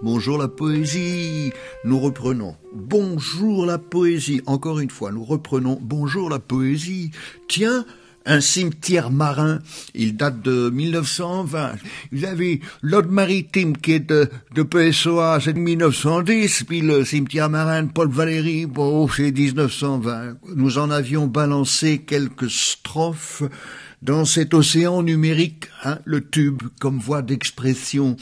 Bonjour la poésie. Nous reprenons. Bonjour la poésie. Encore une fois, nous reprenons. Bonjour la poésie. Tiens, un cimetière marin, il date de 1920. Vous avez l'Aude maritime qui est de PSOA, c'est de 1910, puis le cimetière marin de Paul Valéry, bon, c'est 1920. Nous en avions balancé quelques strophes dans cet océan numérique, le tube comme voie d'expression.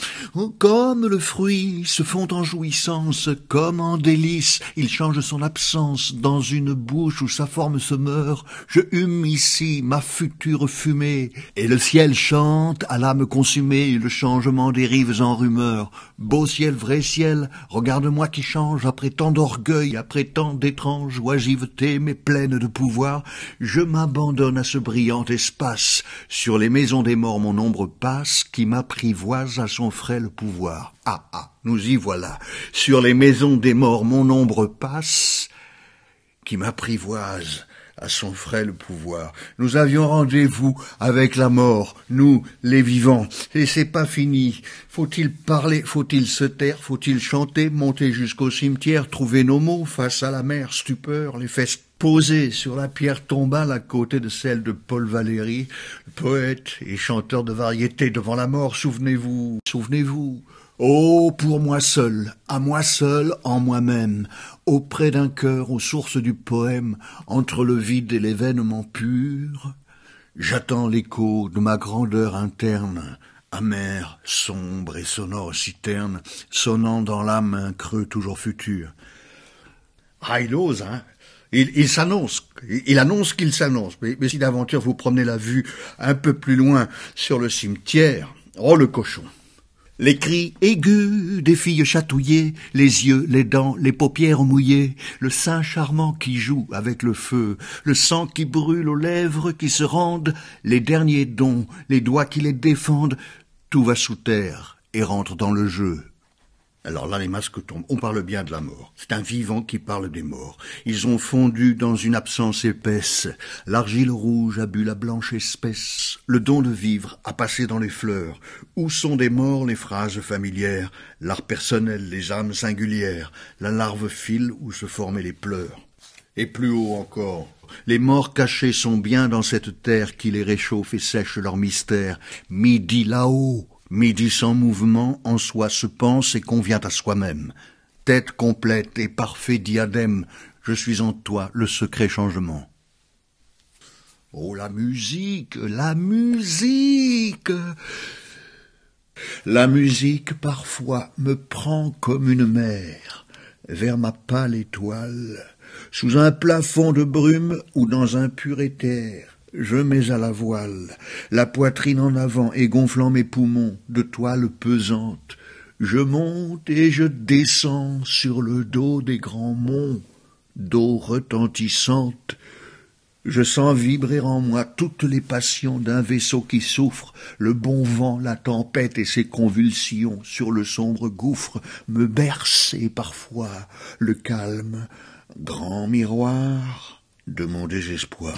Comme le fruit se fond en jouissance, comme en délice, il change son absence dans une bouche où sa forme se meurt. Je hume ici ma future fumée, et le ciel chante à l'âme consumée, le changement des rives en rumeur. Beau ciel, vrai ciel, regarde-moi qui change, après tant d'orgueil, après tant d'étranges oisivetés, mais pleine de pouvoir, je m'abandonne à ce brillant espace. Sur les maisons des morts mon ombre passe, qui m'apprivoise à son frêle pouvoir. Nous y voilà. Sur les maisons des morts mon ombre passe, qui m'apprivoise à son frêle pouvoir. Nous avions rendez-vous avec la mort, nous, les vivants, et c'est pas fini. Faut-il parler, faut-il se taire, faut-il chanter, monter jusqu'au cimetière, trouver nos mots face à la mer, stupeur, les fesses posées sur la pierre tombale à côté de celle de Paul Valéry, poète et chanteur de variété devant la mort, souvenez-vous, souvenez-vous. Oh, pour moi seul, à moi seul, en moi-même, auprès d'un cœur aux sources du poème, entre le vide et l'événement pur, j'attends l'écho de ma grandeur interne, amère, sombre et sonore citerne, sonnant dans l'âme un creux toujours futur. Il ose, Il s'annonce, il annonce qu'il s'annonce, mais si d'aventure vous promenez la vue un peu plus loin sur le cimetière, oh le cochon. Les cris aigus des filles chatouillées, les yeux, les dents, les paupières mouillées, le sein charmant qui joue avec le feu, le sang qui brûle aux lèvres qui se rendent, les derniers dons, les doigts qui les défendent, tout va sous terre et rentre dans le jeu. Alors là, les masques tombent. On parle bien de la mort. C'est un vivant qui parle des morts. Ils ont fondu dans une absence épaisse. L'argile rouge a bu la blanche espèce. Le don de vivre a passé dans les fleurs. Où sont des morts les phrases familières, l'art personnel, les âmes singulières, la larve file où se formaient les pleurs. Et plus haut encore, les morts cachés sont bien dans cette terre qui les réchauffe et sèche leur mystère. Midi là-haut. Midi sans mouvement, en soi se pense et convient à soi-même. Tête complète et parfait diadème, je suis en toi le secret changement. Oh, la musique, la musique! La musique, parfois, me prend comme une mer, vers ma pâle étoile, sous un plafond de brume ou dans un pur éther. Je mets à la voile, la poitrine en avant et gonflant mes poumons de toile pesante, je monte et je descends sur le dos des grands monts, d'eau retentissante. Je sens vibrer en moi toutes les passions d'un vaisseau qui souffre, le bon vent, la tempête et ses convulsions sur le sombre gouffre me bercent et parfois le calme, grand miroir de mon désespoir.